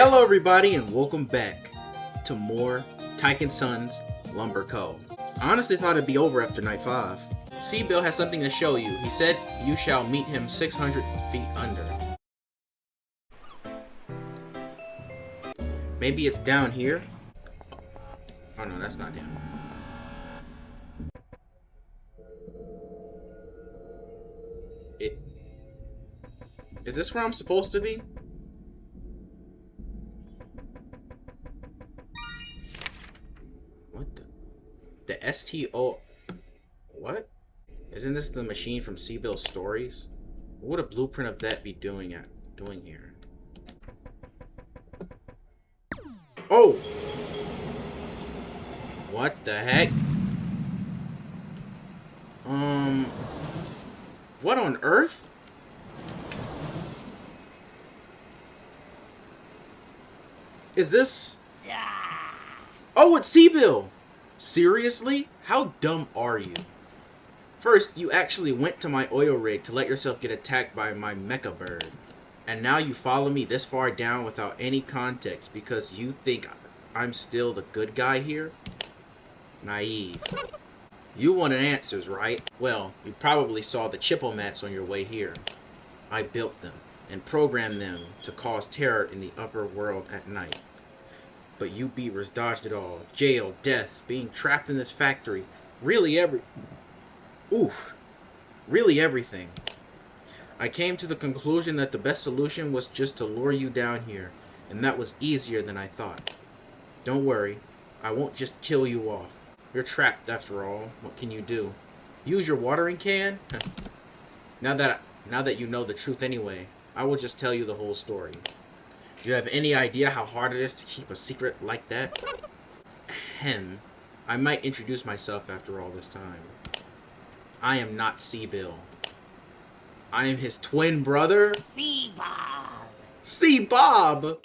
Hello everybody and welcome back to more Tyke & Sons Lumber Co. I honestly thought it'd be over after night 5. C-Bill has something to show you. He said you shall meet him 600 feet under. Maybe it's down here? Oh no, that's not him. Is this where I'm supposed to be? The STO... What? Isn't this the machine from C-Bill's stories? What would a blueprint of that be doing here? Oh! What the heck? What on earth? Is this... Oh, it's C-Bill! Seriously? How dumb are you? First, you actually went to my oil rig to let yourself get attacked by my mecha bird. And now you follow me this far down without any context because you think I'm still the good guy here? Naive. You wanted answers, right? Well, you probably saw the chippomats on your way here. I built them and programmed them to cause terror in the upper world at night. But you beavers dodged it all. Jail, death, being trapped in this factory. Really everything. I came to the conclusion that the best solution was just to lure you down here. And that was easier than I thought. Don't worry. I won't just kill you off. You're trapped after all. What can you do? Use your watering can? Now that you know the truth anyway, I will just tell you the whole story. Do you have any idea how hard it is to keep a secret like that? Ahem. I might introduce myself after all this time. I am not C-Bill. I am his twin brother? C-Bob! C-Bob!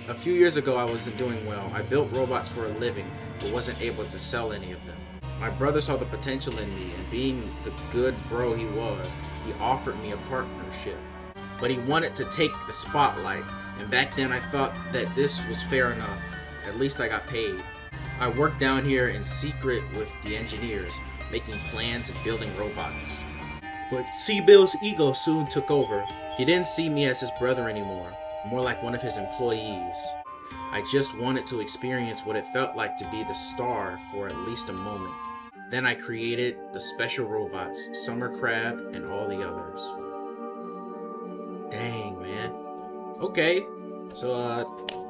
A few years ago I wasn't doing well. I built robots for a living, but wasn't able to sell any of them. My brother saw the potential in me, and being the good bro he was, he offered me a partnership. But he wanted to take the spotlight, and back then I thought that this was fair enough. At least I got paid. I worked down here in secret with the engineers, making plans and building robots. But C-Bill's ego soon took over. He didn't see me as his brother anymore, more like one of his employees. I just wanted to experience what it felt like to be the star for at least a moment. Then I created the special robots, Summer Crab, and all the others. Dang, man. Okay, so,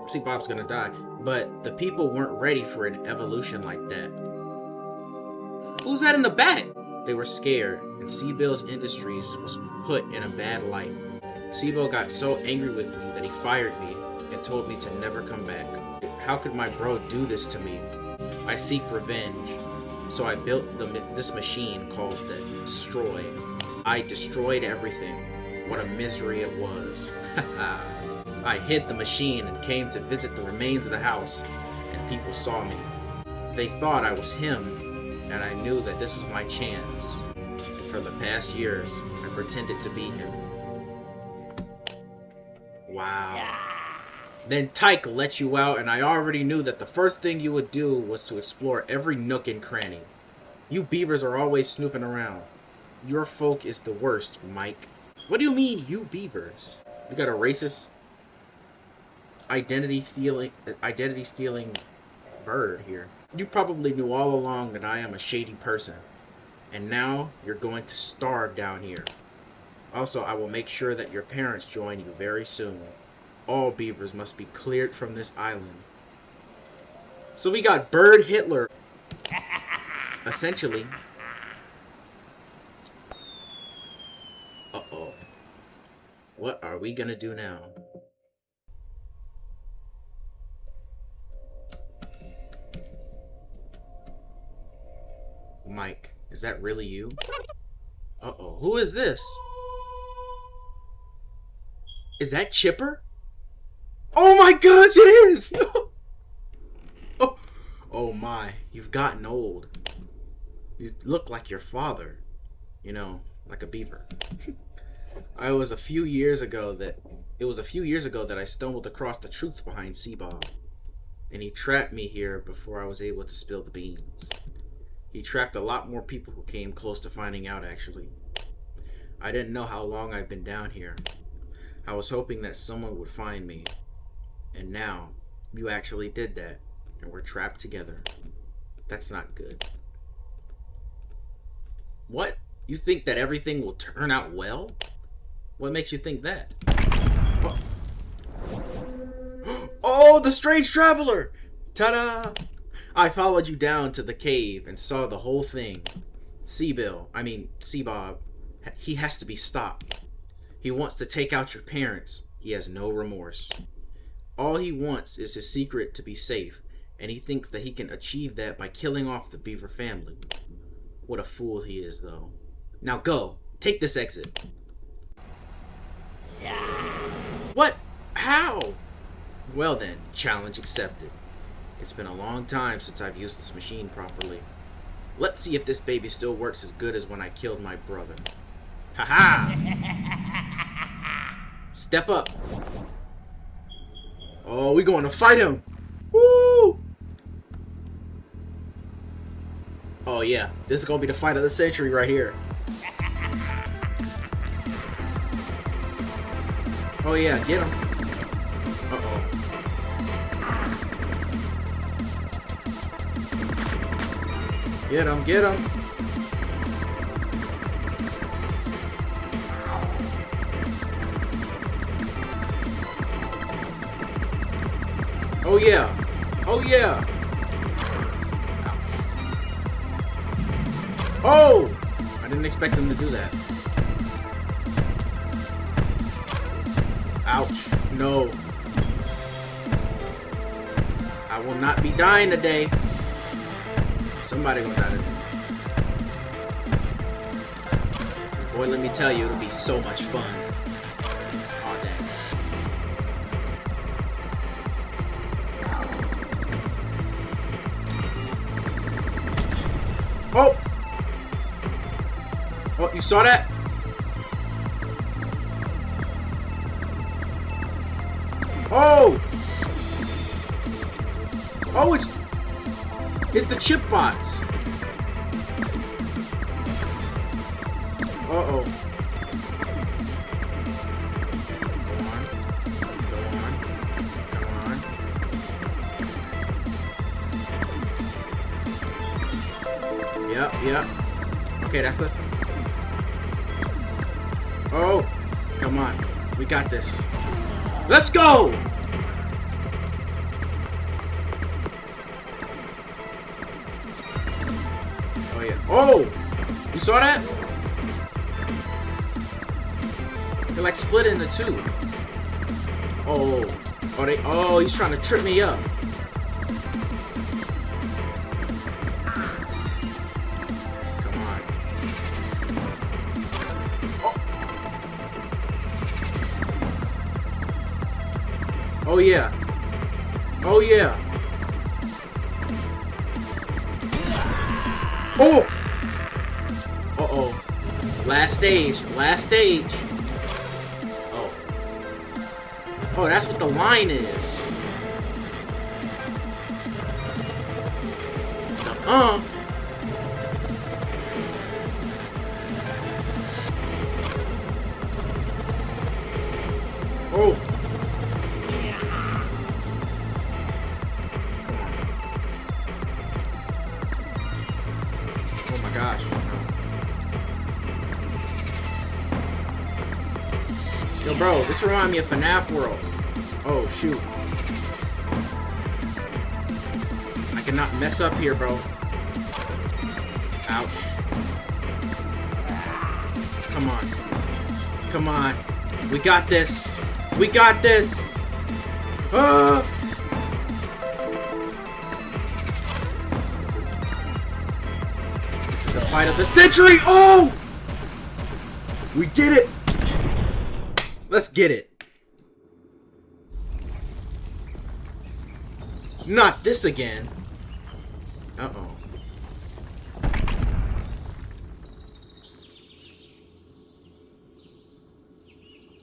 C-Bob's gonna die. But the people weren't ready for an evolution like that. Who's that in the back? They were scared, and C-Bill's Industries was put in a bad light. C-Bill got so angry with me that he fired me and told me to never come back. How could my bro do this to me? I seek revenge. So I built this machine called the Destroy. I destroyed everything. What a misery it was. I hid the machine and came to visit the remains of the house, and people saw me. They thought I was him, and I knew that this was my chance. And for the past years, I pretended to be him. Wow. Then Tyke let you out, and I already knew that the first thing you would do was to explore every nook and cranny. You beavers are always snooping around. Your folk is the worst, Mike. What do you mean, you beavers? You got a racist, identity-stealing bird here. You probably knew all along that I am a shady person. And now, you're going to starve down here. Also, I will make sure that your parents join you very soon. All beavers must be cleared from this island. So we got Bird Hitler. Essentially. Uh-oh. What are we gonna do now? Mike, is that really you? Uh-oh. Who is this? Is that Chipper? Oh my gosh, it is! Oh, oh my, you've gotten old. You look like your father. You know, like a beaver. It was a few years ago that I stumbled across the truth behind Seabob. And he trapped me here before I was able to spill the beans. He trapped a lot more people who came close to finding out, actually. I didn't know how long I've been down here. I was hoping that someone would find me. And now, you actually did that. And we're trapped together. That's not good. What? You think that everything will turn out well? What makes you think that? Oh, the strange traveler! Ta-da! I followed you down to the cave and saw the whole thing. Seabob, he has to be stopped. He wants to take out your parents. He has no remorse. All he wants is his secret to be safe, and he thinks that he can achieve that by killing off the beaver family. What a fool he is, though. Now go! Take this exit! What? How? Well then, challenge accepted. It's been a long time since I've used this machine properly. Let's see if this baby still works as good as when I killed my brother. Haha! Step up! Oh, we going to fight him! Woo! Oh yeah, this is gonna be the fight of the century right here. Oh yeah, get him. Uh-oh. Get him, get him. Oh yeah. Oh yeah. Ouch. Oh! I didn't expect him to do that. Ouch. No. I will not be dying today. Somebody gonna die today. Boy, let me tell you, it'll be so much fun. Oh, dang. Oh! Oh, you saw that? Oh! Oh, it's the chip bots. Uh-oh. Go on. Come on. Yep, yep. Okay, that's the... Oh! Come on. We got this. Let's go! Oh yeah. Oh! You saw that? They're like split into two. Oh. Oh, he's trying to trip me up. Come on. Oh. Oh yeah. Oh yeah. Oh! Uh-oh. Last stage. Last stage. Oh. Oh, that's what the line is. Uh-uh. Oh. Oh my gosh. Yo, bro, this reminds me of FNAF World. Oh, shoot. I cannot mess up here, bro. Ouch. Come on. Come on. We got this. We got this. Ah! This is the fight of the century. Oh! We did it. Let's get it. Not this again. Uh-oh.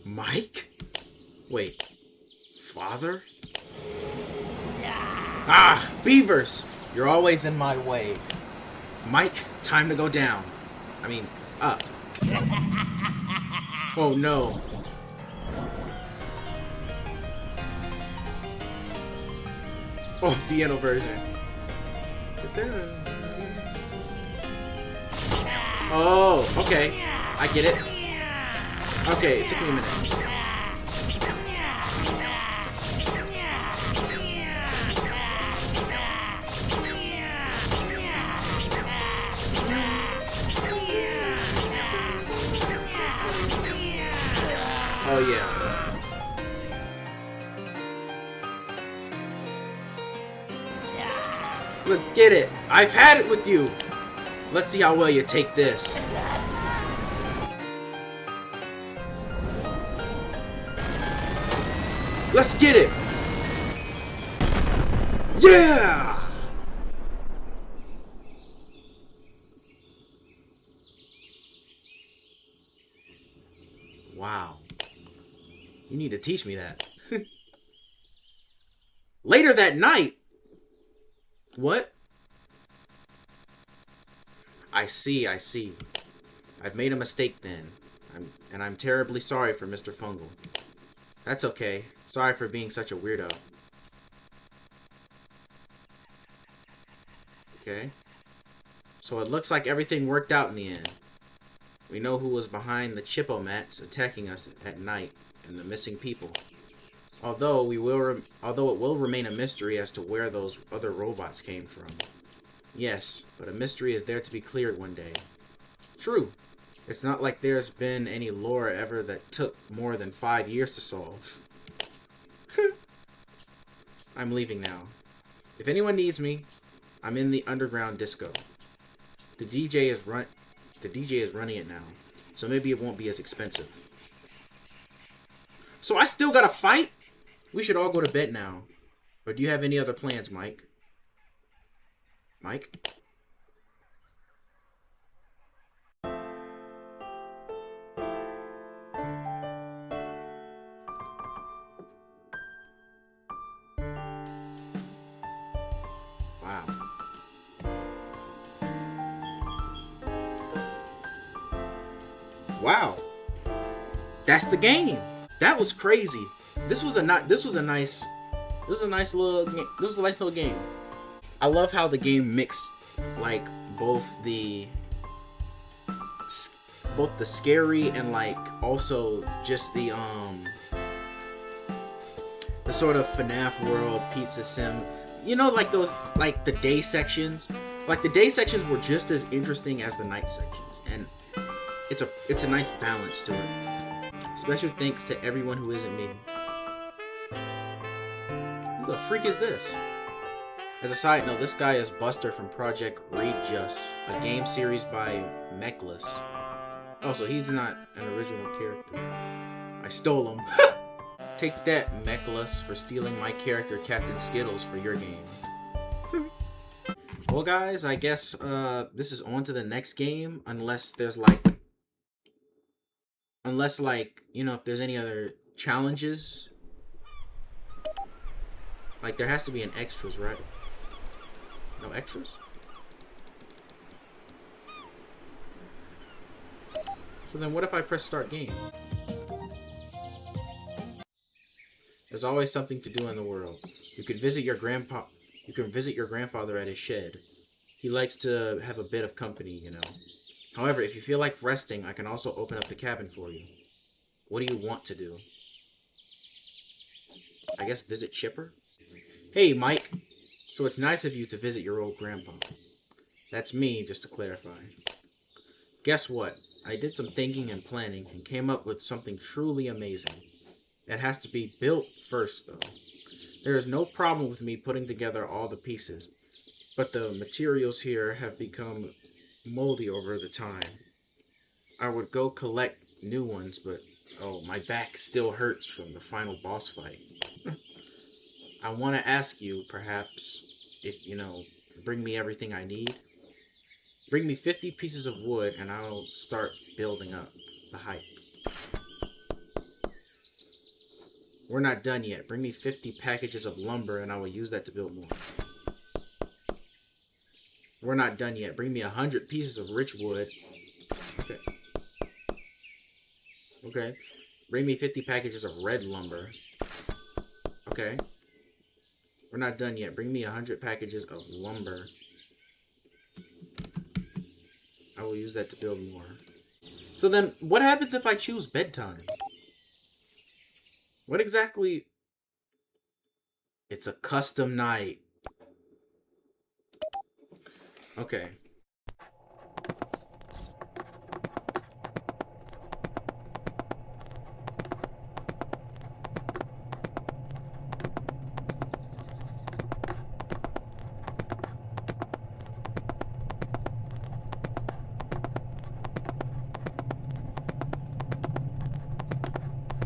Mike? Wait. Father? Ah! Beavers! You're always in my way. Mike, time to go down. I mean, up. Oh no. Oh, piano version. Oh, okay. I get it. Okay, it took me a minute. Oh, yeah. Let's get it. I've had it with you. Let's see how well you take this. Let's get it. Yeah. Wow. You need to teach me that. Later that night. What? I see, I see. I've made a mistake then. I'm terribly sorry for Mr. Fungal. That's okay. Sorry for being such a weirdo. Okay. So it looks like everything worked out in the end. We know who was behind the Chippomats attacking us at night and the missing people. Although it will remain a mystery as to where those other robots came from. Yes, but a mystery is there to be cleared one day. True. It's not like there's been any lore ever that took more than 5 years to solve. I'm leaving now. If anyone needs me, I'm in the underground disco. The DJ is running it now, so maybe it won't be as expensive. So I still gotta fight? We should all go to bed now. Or do you have any other plans, Mike? Mike? Wow. Wow. That's the game. That was crazy. This was a nice little game. I love how the game mixed like both the scary and like also just the sort of FNAF world pizza sim. You know, like those, like the day sections. Like the day sections were just as interesting as the night sections, and it's a nice balance to it. Special thanks to everyone who isn't me. Who the freak is this? As a side note, this guy is Buster from Project Read Just, a game series by Mixlas. Oh, so he's not an original character. I stole him. Take that, Mixlas, for stealing my character Captain Skittles for your game. Well, guys, I guess this is on to the next game, unless you know, if there's any other challenges. Like, there has to be an extras, right? No extras? So then what if I press start game? There's always something to do in the world. You can visit your grandfather at his shed. He likes to have a bit of company, you know. However, if you feel like resting, I can also open up the cabin for you. What do you want to do? I guess visit Chipper? Hey, Mike. So it's nice of you to visit your old grandpa. That's me, just to clarify. Guess what? I did some thinking and planning and came up with something truly amazing. It has to be built first, though. There is no problem with me putting together all the pieces, but the materials here have become moldy over the time. I would go collect new ones, but oh, my back still hurts from the final boss fight. I want to ask you, perhaps, if bring me everything I need. Bring me 50 pieces of wood and I'll start building up the hype. We're not done yet. Bring me 50 packages of lumber and I will use that to build more. We're not done yet. Bring me 100 pieces of rich wood. Okay. Okay. Bring me 50 packages of red lumber. Okay. We're not done yet. Bring me 100 packages of lumber. I will use that to build more. So then, what happens if I choose bedtime? What exactly? It's a custom night. Okay.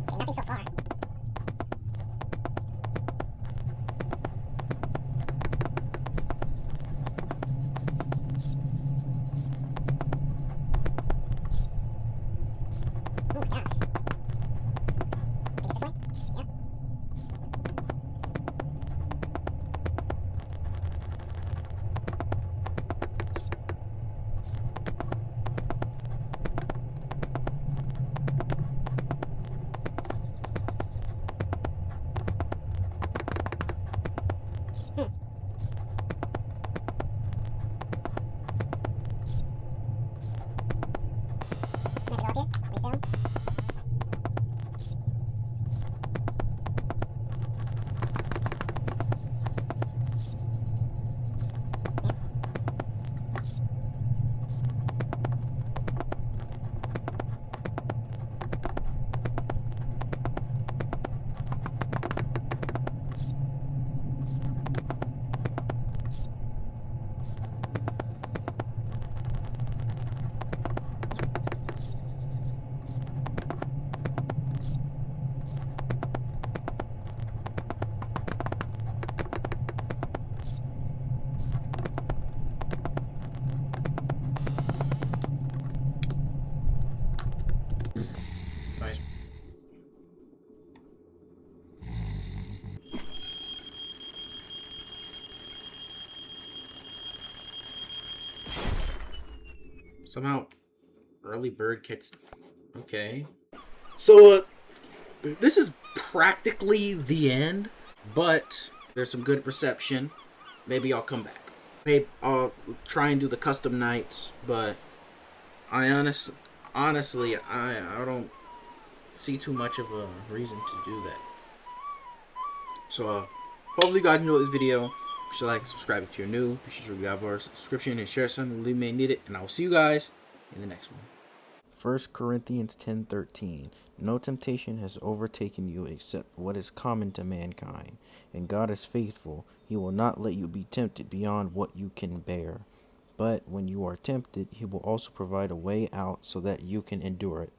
Nothing so far. Oh my gosh. Think it's this way? Yeah. Can I go up here? Refill? Nice. Somehow, early bird catch. Okay. So, this is practically the end, but there's some good reception. Maybe I'll come back. Maybe I'll try and do the custom nights, but I honestly, I don't see too much of a reason to do that. So, hopefully you guys enjoyed this video. Be sure to like and subscribe if you're new. Be sure to grab our subscription and share something we may need it. And I will see you guys in the next one. 1 Corinthians 10:13. No temptation has overtaken you except what is common to mankind. And God is faithful. He will not let you be tempted beyond what you can bear. But when you are tempted, he will also provide a way out so that you can endure it.